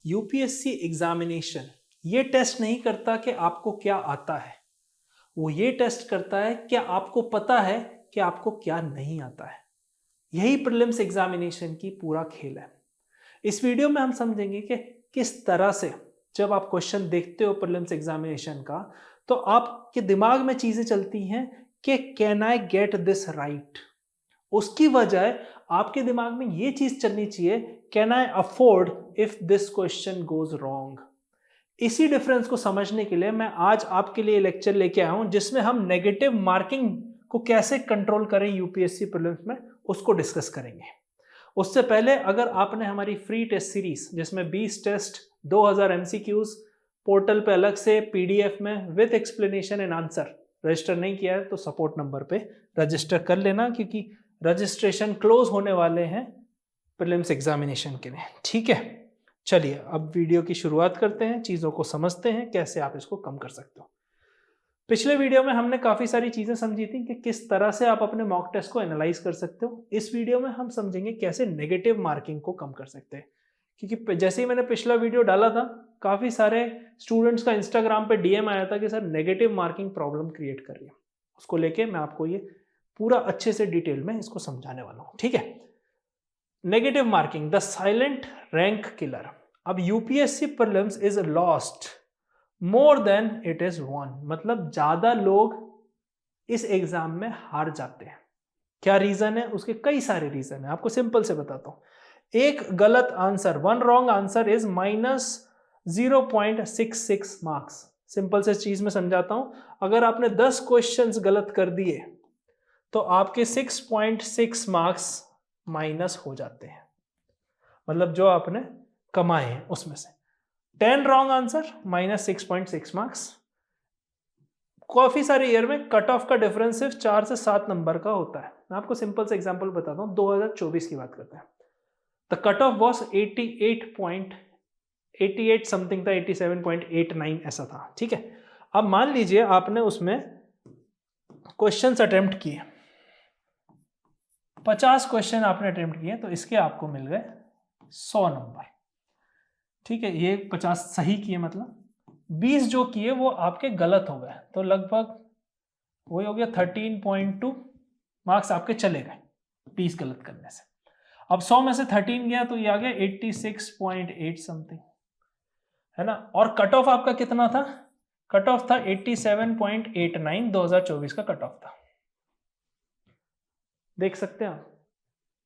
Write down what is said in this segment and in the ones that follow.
UPSC examination ये test नहीं करता कि आपको क्या आता है, वो ये टेस्ट करता है क्या आपको पता है कि आपको क्या नहीं आता है। यही प्रीलिम्स एग्जामिनेशन की पूरा खेल है। इस वीडियो में हम समझेंगे कि किस तरह से जब आप क्वेश्चन देखते हो प्रीलिम्स एग्जामिनेशन का तो आपके दिमाग में चीजें चलती हैं कि can I get this right. उसकी वजह आपके दिमाग में ये चीज चलनी चाहिए can I afford if this question goes wrong. इसी डिफरेंस को समझने के लिए मैं आज आपके लिए लेक्चर लेके आया हूं जिसमें हम नेगेटिव मार्किंग को कैसे कंट्रोल करें यूपीएससी प्रीलिम्स में उसको डिस्कस करेंगे। उससे पहले अगर आपने हमारी फ्री टेस्ट सीरीज जिसमें 20 टेस्ट 2000 एमसीक्यूज पोर्टल पे अलग से पीडीएफ में with explanation and answer register नहीं किया है तो सपोर्ट नंबर पे रजिस्टर कर लेना, क्योंकि रजिस्ट्रेशन क्लोज होने वाले हैं प्रीलिम्स एग्जामिनेशन के लिए। ठीक है, चलिए अब वीडियो की शुरुआत करते हैं, चीज़ों को समझते हैं कैसे आप इसको कम कर सकते हो। पिछले वीडियो में हमने काफ़ी सारी चीज़ें समझी थी कि किस तरह से आप अपने मॉक टेस्ट को एनालाइज कर सकते हो। इस वीडियो में हम समझेंगे कैसे नेगेटिव मार्किंग को कम कर सकते हैं, क्योंकि जैसे ही मैंने पिछला वीडियो डाला था काफ़ी सारे स्टूडेंट्स का इंस्टाग्राम पे डीएम आया था कि sir negative marking problem create कर रही है। उसको लेके मैं आपको ये पूरा अच्छे से डिटेल में इसको समझाने वाला हूँ। ठीक है, negative marking the silent rank killer. अब UPSC prelims is lost more than it is won, मतलब ज्यादा लोग इस एग्जाम में हार जाते हैं। क्या रीजन है? उसके कई सारे रीजन है, आपको सिंपल से बताता हूं। एक गलत answer, one wrong answer is -0.66 marks. Simple से चीज में समझाता हूं, अगर आपने 10 क्वेश्चंस गलत कर दिए तो आपके 6.6 मार्क्स माइनस हो जाते हैं, मतलब जो आपने कमाए हैं उसमें से। 10 रॉन्ग आंसर -6.6 मार्क्स। काफी सारे ईयर में कट ऑफ का डिफरेंस सिर्फ 4 से 7 नंबर का होता है। मैं आपको सिंपल से एग्जांपल बताता हूं, 2024 की बात करते हैं। The cut of was 88 something था, 87.89 ऐसा था। ठीक है, अब मान लीजिए आपने उसमें क्वेश्चंस अटेम्प्ट किए, 50 क्वेश्चन आपने अटेम्प्ट किए, तो इसके आपको मिल गए 100 नंबर। ठीक है, ये 50 सही किए, मतलब 20 जो किए वो आपके गलत हो गए, तो लगभग वही हो गया 13.2 मार्क्स आपके चले गए 20 गलत करने से। अब 100 में से 13 गया तो ये आ गया 86.8 समथिंग, है ना। और कट ऑफ आपका कितना था? कट ऑफ था 87.89, 2024 का कट ऑफ था। देख सकते हैं आप,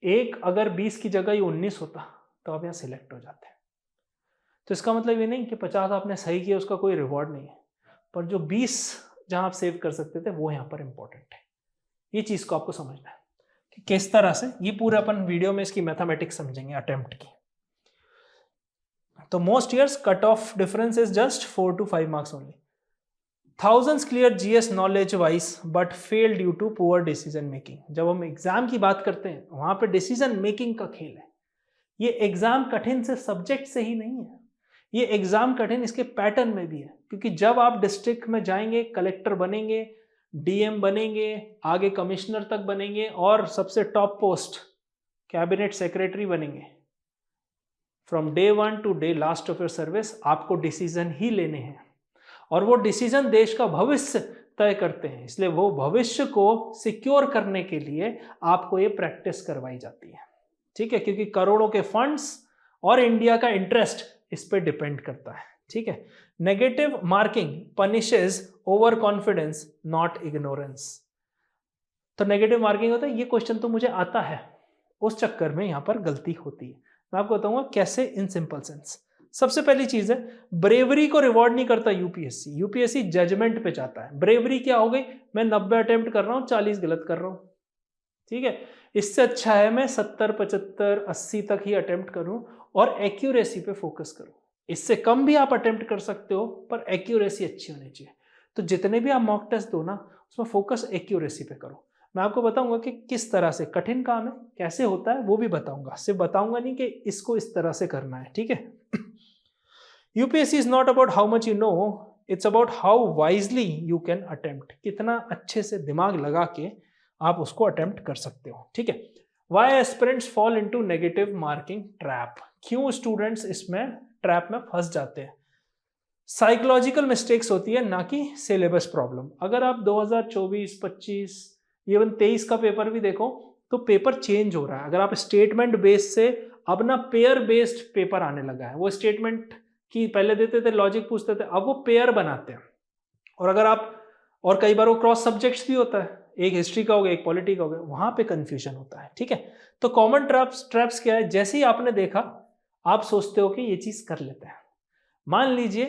एक अगर 20 की जगह ही 19 होता तो आप यहाँ सिलेक्ट हो जाते हैं। तो इसका मतलब ये नहीं कि 50 आपने सही किया उसका कोई रिवॉर्ड नहीं है, पर जो 20 जहां आप सेव कर सकते थे वो यहाँ पर इंपॉर्टेंट है। ये चीज को आपको समझना है कि किस तरह से, ये पूरे अपन वीडियो में इसकी मैथमेटिक्स समझेंगे अटेम्प्ट की। तो most years cut off difference is just 4 to 5 marks only. Thousands clear GS knowledge wise but fail due to poor decision making। जब हम एग्जाम की बात करते हैं वहां पे डिसीजन मेकिंग का खेल है। ये एग्जाम कठिन से सब्जेक्ट से ही नहीं है, ये एग्जाम कठिन इसके पैटर्न में भी है, क्योंकि जब आप डिस्ट्रिक्ट में जाएंगे, कलेक्टर बनेंगे, डीएम बनेंगे, आगे कमिश्नर तक बनेंगे और सबसे टॉप पोस्ट कैबिनेट सेक्रेटरी बनेंगे, from day 1 to day last of your service आपको डिसीजन ही लेने हैं, और वो डिसीजन देश का भविष्य तय करते हैं। इसलिए वो भविष्य को सिक्योर करने के लिए आपको ये प्रैक्टिस करवाई जाती है। ठीक है, क्योंकि करोड़ों के फंड्स और इंडिया का इंटरेस्ट इस पे डिपेंड करता है। ठीक है, negative marking punishes over confidence not ignorance. तो नेगेटिव मार्किंग होता है ये क्वेश्चन तो मुझे आता है, उस चक्कर में यहां पर गलती होती है। मैं आपको बताऊंगा कैसे इन सिंपल सेंस। सबसे पहली चीज है, ब्रेवरी को रिवॉर्ड नहीं करता यूपीएससी। यूपीएससी जजमेंट पे जाता है। ब्रेवरी क्या हो गई? मैं 90 अटेम्प्ट कर रहा हूं, 40 गलत कर रहा हूं। ठीक है, इससे अच्छा है मैं 70, 75, 80 तक ही अटेम्प्ट करूं और एक्यूरेसी पे फोकस करूं। इससे कम भी आप अटेम्प्ट कर सकते हो, पर एक्यूरेसी अच्छी होनी चाहिए। तो जितने भी आप मॉक टेस्ट दो ना, उसमें फोकस एक्यूरेसी पे करो। मैं आपको बताऊंगा कि किस तरह से कठिन काम है, कैसे होता है वो भी बताऊंगा। सिर्फ बताऊंगा नहीं कि इसको इस तरह से करना है। ठीक है, UPSC is not about how much you know, it's about how wisely you can attempt. कितना अच्छे से दिमाग लगा के आप उसको अटेम्प्ट कर सकते हो। ठीक है, why aspirants fall into negative marking trap. क्यों स्टूडेंट्स इसमें ट्रैप में फंस जाते हैं। साइकोलॉजिकल मिस्टेक्स होती है, ना कि सिलेबस प्रॉब्लम। अगर आप 2024, 25, इवन 23 का पेपर भी देखो तो पेपर चेंज हो रहा है। अगर आप स्टेटमेंट बेस्ड से अब ना पेयर बेस्ड पेपर आने लगा है। वो स्टेटमेंट की पहले देते थे, लॉजिक पूछते थे, अब वो पेयर बनाते हैं। और अगर आप, और कई बार वो क्रॉस सब्जेक्ट्स भी होता है, एक हिस्ट्री का हो गया, एक पॉलिटी का हो गया, वहां पे कंफ्यूजन होता है। ठीक है, तो कॉमन ट्रैप्स क्या है? जैसे ही आपने देखा आप सोचते हो कि ये चीज कर लेते हैं। मान लीजिए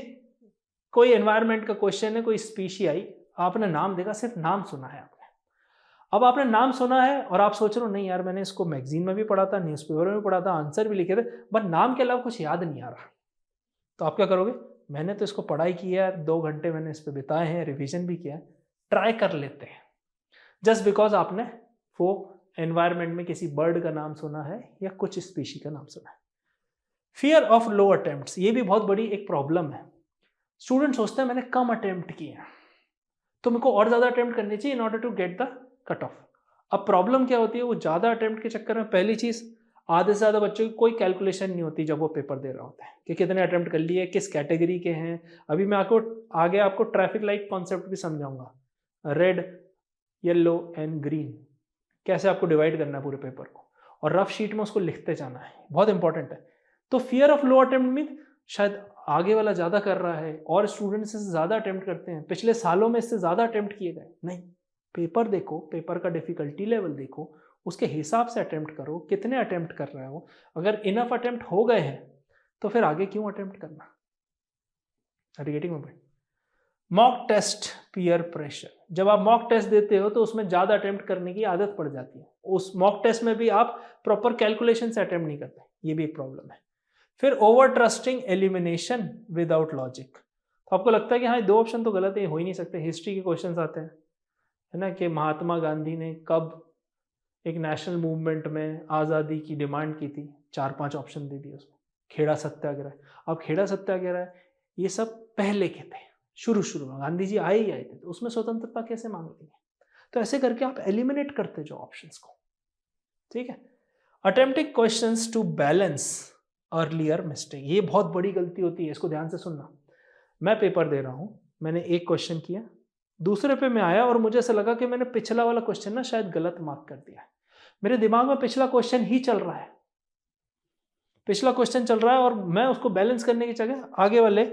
कोई एनवायरनमेंट का क्वेश्चन है, कोई स्पीशी आई, आपने नाम देखा, सिर्फ नाम सुना है आपने। अब आपने नाम सुना है और आप सोच रहे हो नहीं यार मैंने इसको मैगजीन में भी पढ़ा था, न्यूज़पेपर में भी पढ़ा था, आंसर भी लिखे थे, बट नाम के अलावा कुछ याद नहीं आ रहा। तो आप क्या करोगे? मैंने तो इसको पढ़ाई की है, 2 घंटे मैंने इस पर बिताए हैं, रिविजन भी किया है, ट्राई कर लेते हैं। जस्ट बिकॉज आपने वो एनवायरनमेंट में किसी बर्ड का नाम सुना है या कुछ स्पीशी का नाम सुना है। फियर ऑफ लो अटेम्प्ट्स, ये भी बहुत बड़ी एक प्रॉब्लम है। स्टूडेंट सोचते हैं मैंने कम अटेम्प्ट किए हैं तो मेरे को और ज्यादा अटेम्प्ट करनी चाहिए in order to get the cut off. अब प्रॉब्लम क्या होती है? वो ज्यादा अटेम्प्ट के चक्कर में पहली चीज, आधे से ज्यादा बच्चों की कोई कैलकुलेशन नहीं होती जब वो पेपर दे रहा होता है कि कितने अटेम्प्ट कर लिए, किस कैटेगरी के हैं। अभी मैं आगे आपको ट्रैफिक लाइट कॉन्सेप्ट भी समझाऊंगा, रेड, येलो एंड ग्रीन, कैसे आपको डिवाइड करना है पूरे पेपर को, और रफ शीट में उसको लिखते जाना है, बहुत इंपॉर्टेंट है। तो fear of low attempt mean शायद आगे वाला ज्यादा कर रहा है और स्टूडेंट्स इससे ज्यादा अटेम्प्ट करते हैं, पिछले सालों में इससे ज्यादा अटेम्प्ट किए गए। नहीं, पेपर देखो, पेपर का डिफिकल्टी लेवल देखो, उसके हिसाब से अटेम्प्ट करो, कितने अटेम्प्ट कर रहे हो। अगर इनफ अटेम्प्ट हो गए हैं तो फिर आगे क्यों अटेम्प्ट करना? Are you getting my point? Mock test peer pressure, जब आप मॉक टेस्ट देते हो तो उसमें ज्यादा अटेम्प्ट करने की आदत पड़ जाती है। उस मॉक टेस्ट में भी आप प्रॉपर कैलकुलेशन से अटेम्प्ट नहीं करते, ये भी एक प्रॉब्लम है। फिर over trusting elimination without logic, तो आपको लगता है कि हाँ 2 ऑप्शन तो गलत है, हो ही नहीं सकते। हिस्ट्री के क्वेश्चंस आते हैं, है ना, कि महात्मा गांधी ने कब एक नेशनल मूवमेंट में आज़ादी की डिमांड की थी, 4-5 ऑप्शन दे दिए उसमें। खेड़ा सत्याग्रह, अब खेड़ा सत्याग्रह ये सब पहले के थे, शुरू में गांधी जी आए ही आए थे, तो उसमें स्वतंत्रता कैसे मांग लेंगे? तो ऐसे करके आप एलिमिनेट करते जाओ ऑप्शंस को। ठीक है, attempting questions to balance earlier mistake, ये बहुत बड़ी गलती होती है, इसको ध्यान से सुनना। मैं पेपर दे रहा हूं, मैंने एक क्वेश्चन किया, दूसरे पे मैं आया और मुझे ऐसा लगा कि मैंने पिछला वाला क्वेश्चन ना शायद गलत मार्क कर दिया है। मेरे दिमाग में पिछला क्वेश्चन ही चल रहा है, पिछला क्वेश्चन चल रहा है और मैं उसको बैलेंस करने की जगह आगे वाले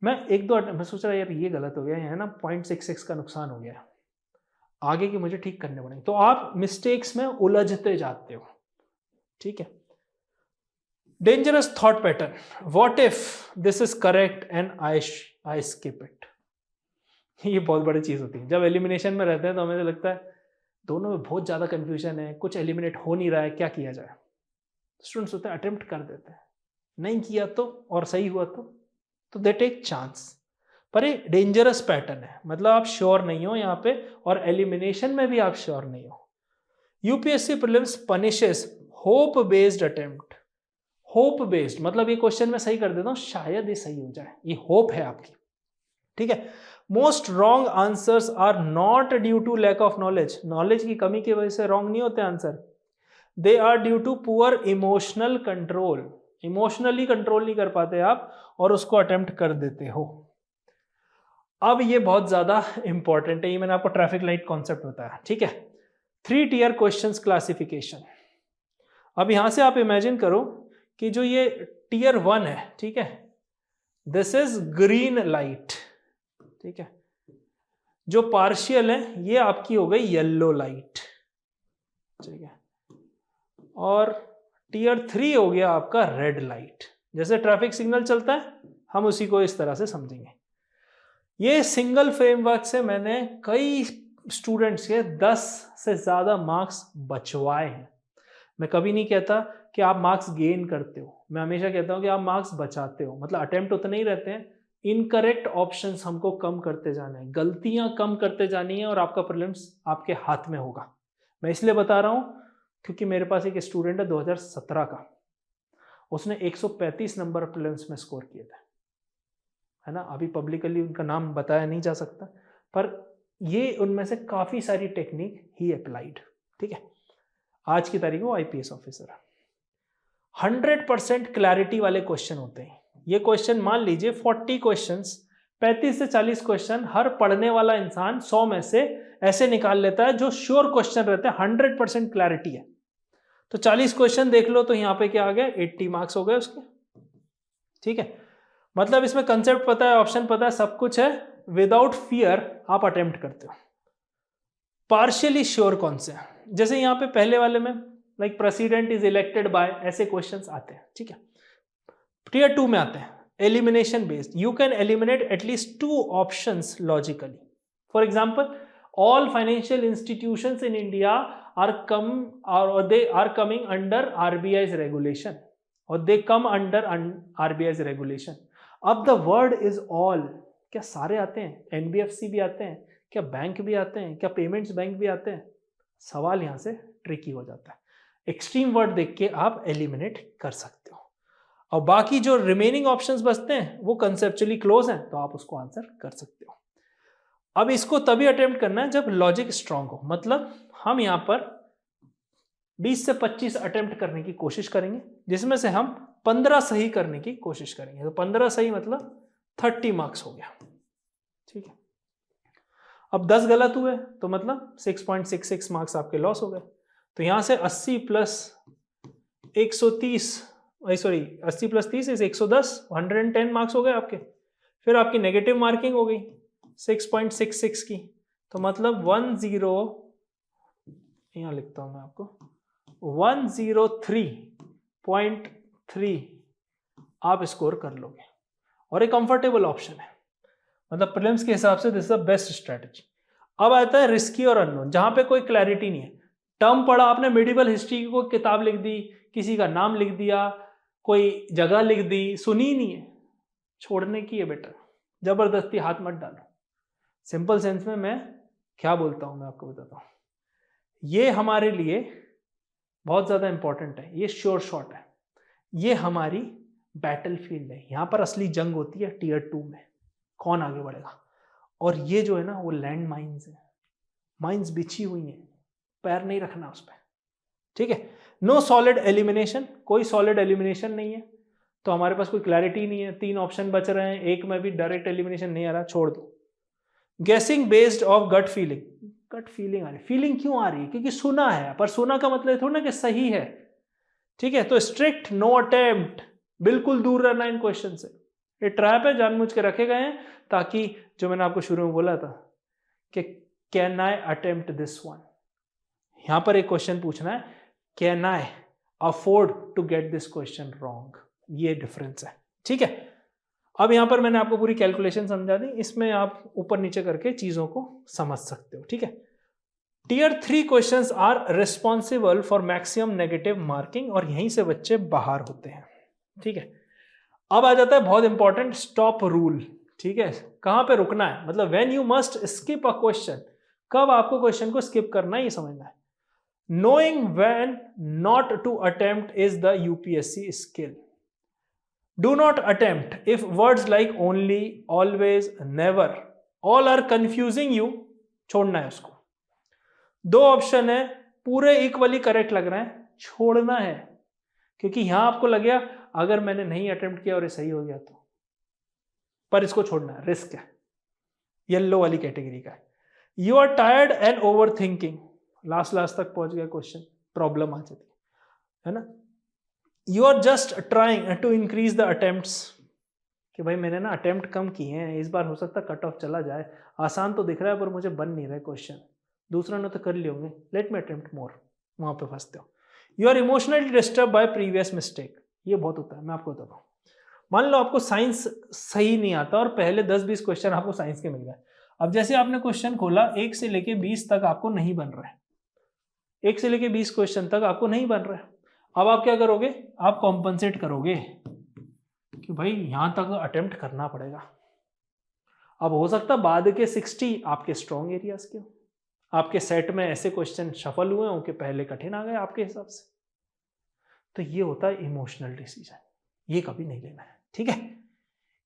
मैं 1-2 मैं सोच रहा यार ये गलत हो गया है ना, 0.66 का नुकसान हो गया, आगे की मुझे ठीक करने पड़ेंगे। तो आप मिस्टेक्स में उलझते जाते हो। ठीक है, dangerous thought pattern, what if this is correct and I skip it, ये बहुत बड़ी चीज होती है। जब एलिमिनेशन में रहते हैं तो हमें लगता है दोनों में बहुत ज्यादा कंफ्यूजन है, कुछ एलिमिनेट हो नहीं रहा है, क्या किया जाए। स्टूडेंट्स होते हैं अटेम्प्ट कर देते हैं, नहीं किया तो और सही हुआ तो दे टेक चांस। पर ये डेंजरस पैटर्न है, मतलब आप श्योर नहीं हो यहाँ पे, और एलिमिनेशन में भी आप श्योर नहीं हो। UPSC prelims punishes hope based attempt. Hope based मतलब ये क्वेश्चन मैं सही कर देता हूं, शायद ये सही हो जाए, ये होप है आपकी। ठीक है, most wrong answers are not due to lack of knowledge, knowledge की कमी की वजह से रॉन्ग नहीं होते answer, they are due to poor emotional control, emotionally control नहीं कर पाते आप और उसको अटेम्प्ट कर देते हो। अब ये बहुत ज्यादा इंपॉर्टेंट है, ये मैंने आपको ट्रैफिक लाइट कॉन्सेप्ट बताया। ठीक है, 3 टियर क्वेश्चंस क्लासिफिकेशन। अब यहां से आप इमेजिन करो कि जो ये टियर 1 है, ठीक है, दिस इज ग्रीन लाइट। ठीक है, जो पार्शियल है ये आपकी हो गई येलो लाइट। ठीक है, और टियर 3 हो गया आपका रेड लाइट। जैसे ट्रैफिक सिग्नल चलता है हम उसी को इस तरह से समझेंगे। ये सिंगल फ्रेमवर्क से मैंने कई स्टूडेंट्स के 10 से ज्यादा मार्क्स बचवाए हैं। मैं कभी नहीं कहता कि आप मार्क्स गेन करते हो, मैं हमेशा कहता हूं कि आप मार्क्स बचाते हो, मतलब अटेम्प्ट उतने ही रहते हैं, इनकरेक्ट ऑप्शंस हमको कम करते जाना है, गलतियां कम करते जानी है और आपका प्रीलिम्स आपके हाथ में होगा। मैं इसलिए बता रहा हूं क्योंकि मेरे पास एक स्टूडेंट है 2017 का, उसने 135 नंबर प्रीलिम्स में स्कोर किए थे, है ना। अभी पब्लिकली उनका नाम बताया नहीं जा सकता, पर ये उनमें से काफी सारी टेक्निक ही अप्लाइड। ठीक है, आज की तारीख में वो आईपीएस ऑफिसर है। 100% क्लैरिटी वाले क्वेश्चन होते हैं, ये क्वेश्चन मान लीजिए 40 क्वेश्चंस, 35 से 40 क्वेश्चन हर पढ़ने वाला इंसान 100 में से ऐसे निकाल लेता है जो श्योर क्वेश्चन रहते हैं, 100% क्लैरिटी है। तो 40 क्वेश्चन देख लो तो यहाँ पे क्या आ गया, 80 मार्क्स हो गए उसके। ठीक है, मतलब इसमें कंसेप्ट पता है, ऑप्शन पता है, सब कुछ है, विदाउट फियर आप अटेम्प्ट करते हो। पार्शियली श्योर कौन से हैं, जैसे यहाँ पे पहले वाले में like president is elected by, ऐसे क्वेश्चंस आते हैं। ठीक है, टियर 2 में आते हैं elimination based, you can eliminate at least 2 options logically. For example, all financial institutions in India they are coming under RBI's regulation, or they come under RBI's regulation. अब the word is all, क्या सारे आते हैं? NBFC भी आते हैं क्या? Bank भी आते हैं क्या? पेमेंट्स बैंक भी आते हैं? सवाल यहाँ से ट्रिकी हो जाता है। एक्सट्रीम वर्ड देख के आप एलिमिनेट कर सकते हो, और बाकी जो रिमेनिंग ऑप्शंस बचते हैं वो कंसेप्चुअली क्लोज हैं, तो आप उसको आंसर कर सकते हो। अब इसको तभी अटेम्प्ट करना है जब लॉजिक स्ट्रांग हो, मतलब हम यहां पर 20 से 25 अटेम्प्ट करने की कोशिश करेंगे, जिसमें से हम 15 सही करने की कोशिश करेंगे। तो 15 सही मतलब 30 मार्क्स हो गया। ठीक है, अब 10 गलत हुए तो मतलब 6.66 मार्क्स आपके लॉस हो गए। तो यहां से 80 प्लस 130 80 प्लस 30 इज 110, 110 मार्क्स हो गए आपके। फिर आपकी नेगेटिव मार्किंग हो गई 6.66 की, तो मतलब 10, यहां लिखता हूं मैं आपको, 103.3 आप स्कोर कर लोगे, और एक कंफर्टेबल ऑप्शन है, मतलब प्रीलिम्स के हिसाब से this is the best strategy. अब आता है रिस्की और अननोन, जहां पे कोई क्लैरिटी नहीं है। टर्म पढ़ा आपने, मेडिवल हिस्ट्री की कोई किताब लिख दी, किसी का नाम लिख दिया, कोई जगह लिख दी, सुनी नहीं है, छोड़ने की है बेटा, जबरदस्ती हाथ मत डालो। सिंपल सेंस में मैं क्या बोलता हूं, मैं आपको बताता हूं, ये हमारे लिए बहुत ज्यादा इंपॉर्टेंट है, ये श्योर शॉट है, ये हमारी बैटल फील्ड है, यहां पर असली जंग होती है टियर 2 में, कौन आगे बढ़ेगा। और ये जो है ना वो लैंड माइन्स है, माइन्स बिछी हुई हैं, पैर नहीं रखना उस पर। ठीक है, नो सॉलिड एलिमिनेशन, कोई सॉलिड एलिमिनेशन नहीं है, तो हमारे पास कोई क्लैरिटी नहीं है, 3 ऑप्शन बच रहे हैं, एक में भी डायरेक्ट एलिमिनेशन नहीं आ रहा, छोड़ दो। Guessing based off gut feeling, gut feeling आ रही, फीलिंग क्यों आ रही है? क्योंकि सुना है, पर सुना का मतलब थोड़ा ना कि सही है। ठीक है, तो स्ट्रिक्ट नो अटेम्प्ट, बिल्कुल दूर रहना इन क्वेश्चन से। ये ट्रैप है, जानबूझ के रखे गए हैं, ताकि जो मैंने आपको शुरू में बोला था कि can I attempt this one, यहां पर एक क्वेश्चन पूछना है, can I afford to get this question wrong, ये डिफरेंस है। ठीक है, अब यहां पर मैंने आपको पूरी कैलकुलेशन समझा दी, इसमें आप ऊपर नीचे करके चीजों को समझ सकते हो। ठीक है, tier 3 questions are responsible for maximum negative marking, और यहीं से बच्चे बाहर होते हैं। ठीक है, अब आ जाता है बहुत इंपॉर्टेंट स्टॉप रूल। ठीक है, कहां पे रुकना है, मतलब when you must skip a question, कब आपको क्वेश्चन को स्किप करना है ये समझना है। Knowing when not to attempt is the UPSC skill. Do not attempt if words like only, always, never, all are confusing you, छोड़ना है उसको। 2 ऑप्शन है, पूरे इक्वली करेक्ट लग रहे हैं, छोड़ना है, क्योंकि यहां आपको लग गया अगर मैंने नहीं अटेम्प्ट किया और ये सही हो गया तो, पर इसको छोड़ना है, रिस्क है, येलो वाली कैटेगरी का है। You are tired and over thinking, last तक पहुंच गया क्वेश्चन, प्रॉब्लम आ जाती है ना। You are just trying to increase the attempts, कि भाई मैंने ना अटेम्प्ट कम किए हैं, इस बार हो सकता है कट ऑफ चला जाए, आसान तो दिख रहा है पर मुझे बन नहीं रहा है क्वेश्चन, दूसरा ने तो कर लिए होंगे, लेट मी अटेम्प्ट मोर, वहां पे फंसते हो। You are emotionally disturb by previous mistake, ये बहुत होता है, मैं आपको बताता हूँ। मान लो आपको साइंस सही नहीं आता और पहले 10-20 क्वेश्चन आपको साइंस के मिल गए, अब जैसे आपने क्वेश्चन खोला 1 से लेके 20 तक आपको नहीं बन रहा है, 1 से लेके 20 क्वेश्चन तक आपको नहीं बन रहा है, अब आप क्या करोगे, आप कॉम्पनसेट करोगे कि भाई यहां तक अटेम्प्ट करना पड़ेगा। अब हो सकता है बाद के 60 आपके स्ट्रॉन्ग एरियाज के, आपके सेट में ऐसे क्वेश्चन शफल हुए हों कि पहले कठिन आ गए आपके हिसाब से, तो ये होता है इमोशनल डिसीजन, ये कभी नहीं लेना है। ठीक है,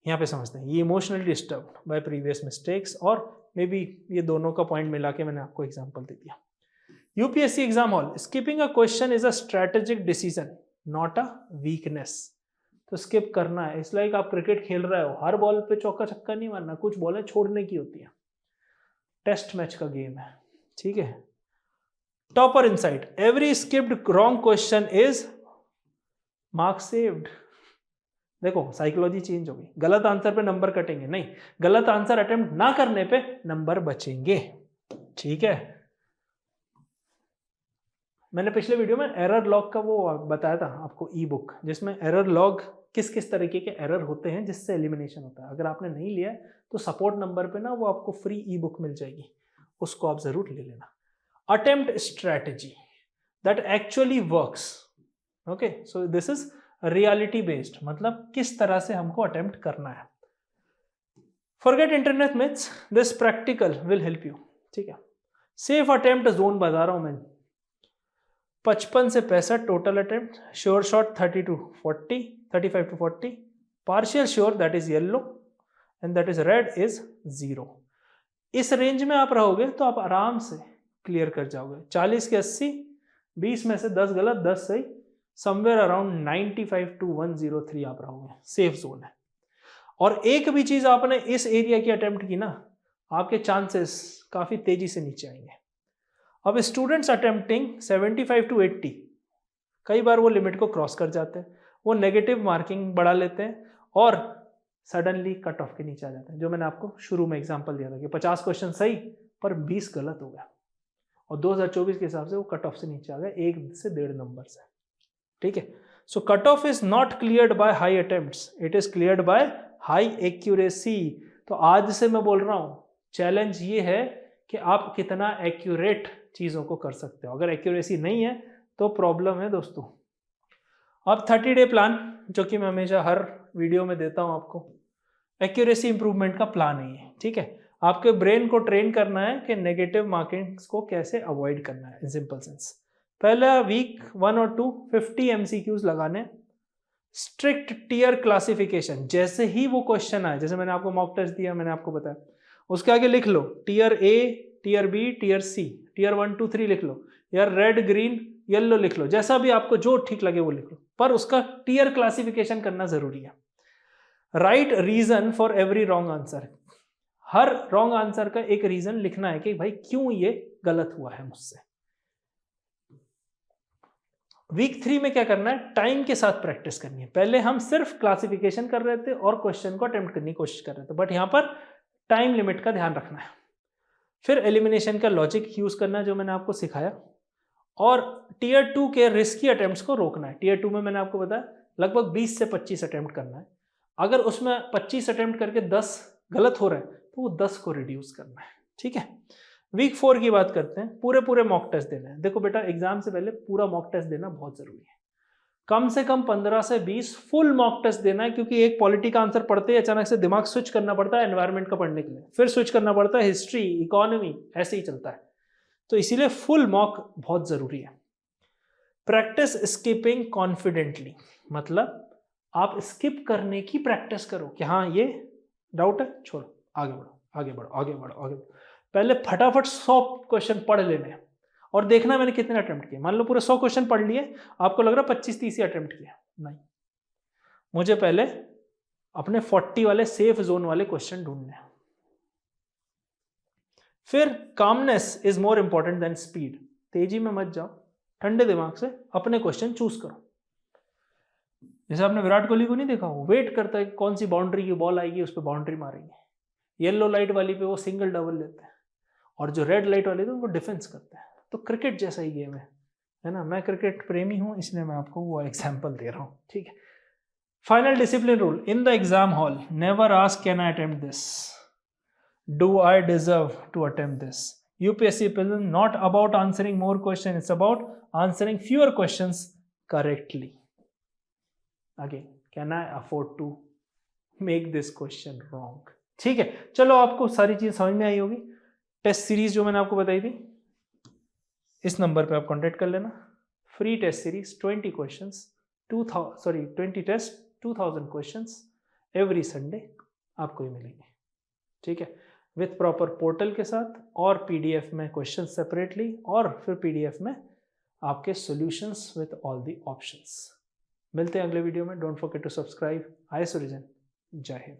यहां पे समझते हैं, ये emotionally disturb by previous mistakes, और मे बी ये दोनों का पॉइंट मिला के मैंने आपको एग्जाम्पल दे दिया। UPSC exam hall, skipping a question is a strategic decision, not a weakness. तो स्किप करना है। इस लाइक आप क्रिकेट खेल रहे हो, हर बॉल पे चौका छक्का नहीं मारना, कुछ बॉलें छोड़ने की होती है, टेस्ट मैच का गेम है, ठीक है। Topper insight, every skipped wrong question is mark saved. देखो साइकोलॉजी चेंज होगी, गलत आंसर पे नंबर कटेंगे नहीं, गलत आंसर अटेम्प्ट ना करने पे नंबर बचेंगे, ठीक है। मैंने पिछले वीडियो में एरर लॉग का वो बताया था आपको, ई बुक, जिसमें एरर लॉग किस किस तरीके के एरर होते हैं जिससे एलिमिनेशन होता है। अगर आपने नहीं लिया है तो सपोर्ट नंबर पे ना वो आपको फ्री ई बुक मिल जाएगी, उसको आप जरूर ले लेना। Attempt strategy that actually works, okay, so this is reality based, मतलब किस तरह से हमको अटेम्प्ट करना है। Forget internet myths, this practical will help you, ठीक है। सेफ अटेम्प्ट जोन बता रहा हूं मैं, 55 से 65 total attempt, sure shot 30 to 40, 35 to 40, partial sure that is yellow and that is red is 0। इस रेंज में आप रहोगे तो आप आराम से क्लियर कर जाओगे। 40 के 80, 20 में से 10 गलत 10 सही, समवेयर अराउंड 95 to 103 आप रहोगे, सेफ जोन है। और एक भी चीज आपने इस एरिया की अटेम्प्ट की ना, आपके चांसेस काफी तेजी से नीचे आएंगे। अब स्टूडेंट्स अटेम्प्टिंग 75 to 80, कई बार वो लिमिट को क्रॉस कर जाते हैं, वो नेगेटिव मार्किंग बढ़ा लेते हैं और सडनली कट ऑफ के नीचे आ जाते हैं। जो मैंने आपको शुरू में एग्जांपल दिया था कि 50 क्वेश्चन सही पर 20 गलत हो गया, और 2024 के हिसाब से वो कट ऑफ से नीचे आ गया 1 से 1.5 नंबर से, ठीक है। So cut off is not cleared by high attempts, it is cleared by high accuracy. तो आज से मैं बोल रहा हूं, चैलेंज ये है कि आप कितना एक्यूरेट चीजों को कर सकते हो। अगर एक्यूरेसी नहीं है तो प्रॉब्लम है दोस्तों। अब 30 डे प्लान, जो कि मैं हमेशा हर वीडियो में देता हूं आपको, एक्यूरेसी इंप्रूवमेंट का प्लान है ये, ठीक है। आपके ब्रेन को ट्रेन करना है कि नेगेटिव मार्किंग्स को कैसे अवॉइड करना है, इन सिंपल सेंस। पहला वीक 1 और 2 50 MCQs लगाने, स्ट्रिक्ट टीयर क्लासिफिकेशन, जैसे ही वो क्वेश्चन आए, जैसे मैंने आपको मॉक टेस्ट दिया, मैंने आपको बताया, उसके आगे लिख लो tier A, tier B, tier C, tier 1 2 3 लिख लो, या रेड ग्रीन येलो लिख लो, जैसा भी आपको जो ठीक लगे वो लिख लो, पर उसका टीयर क्लासिफिकेशन करना जरूरी है। Right reason for every wrong answer, हर रॉन्ग आंसर का एक रीजन लिखना है कि भाई क्यों ये गलत हुआ है मुझसे। वीक 3 में क्या करना है, टाइम के साथ प्रैक्टिस करनी है। पहले हम सिर्फ क्लासिफिकेशन कर रहे थे और क्वेश्चन को अटेम्प्ट करने की कोशिश कर रहे थे, बट यहां पर टाइम लिमिट का ध्यान रखना है। फिर एलिमिनेशन का लॉजिक यूज करना है जो मैंने आपको सिखाया, और टीयर 2 के रिस्की अटेम्प्ट्स को रोकना है। टीयर 2 में मैंने आपको बताया लगभग 20 से 25 अटेम्प्ट करना है। अगर उसमें 25 अटेम्प्ट करके 10 गलत हो रहा है तो वो 10 को रिड्यूस करना है, ठीक है। वीक 4 की बात करते हैं, पूरे मॉक टेस्ट देना है। देखो बेटा, एग्जाम से पहले पूरा मॉक टेस्ट देना बहुत जरूरी है, कम से कम 15 से 20 फुल मॉक टेस्ट देना है, क्योंकि एक पॉलिटी का आंसर पढ़ते ही अचानक से दिमाग स्विच करना पड़ता है एनवायरनमेंट का पढ़ने के लिए, फिर स्विच करना पड़ता है हिस्ट्री, इकोनॉमी, ऐसे ही चलता है। तो इसीलिए फुल मॉक बहुत जरूरी है। प्रैक्टिस स्किपिंग कॉन्फिडेंटली, मतलब आप स्किप करने की प्रैक्टिस करो कि हाँ ये डाउट है, छोड़ो, आगे बढ़ो आगे बढ़ो आगे बढ़ो आगे बढ़ो। पहले फटाफट 100 क्वेश्चन पढ़ लेने हैं और देखना मैंने कितने अटेम्प्ट किए। मान लो पूरे 100 क्वेश्चन पढ़ लिए, आपको लग रहा 25-30 अटेम्प्ट किए, नहीं, मुझे पहले अपने 40 वाले सेफ जोन वाले क्वेश्चन ढूंढने हैं। फिर calmness is more important than speed, तेजी में मत जाओ, ठंडे दिमाग से अपने क्वेश्चन चूज करो। जैसे आपने विराट कोहली को नहीं देखा, वो वेट करता है कौन सी बाउंड्री की बॉल आएगी, उस पर बाउंड्री मारेंगे। येलो लाइट वाली पे वो सिंगल डबल लेते हैं, और जो रेड लाइट वाली तो उनको डिफेंस करते हैं। तो क्रिकेट जैसा ही गेम है ना। मैं क्रिकेट प्रेमी हूं, इसलिए मैं आपको वो एग्जाम्पल दे रहा हूं, ठीक है। Final discipline rule in the exam hall, never ask can I attempt this, do I deserve to attempt this. UPSC prelim not about answering more question, it's about answering fewer questions correctly. Again, can I afford to make this question wrong, ठीक है। चलो, आपको सारी चीज समझ में आई होगी। Test series जो मैंने आपको बताई थी, इस नंबर पे आप कांटेक्ट कर लेना। Free test series 20 questions, 20 test 2000 questions every Sunday आपको ही मिलेंगे, ठीक है, विथ प्रॉपर पोर्टल के साथ, और पीडीएफ में क्वेश्चन सेपरेटली, और फिर पीडीएफ में आपके solutions with all the options. मिलते हैं अगले वीडियो में। Don't forget to subscribe. IAS origin. जय हिंद।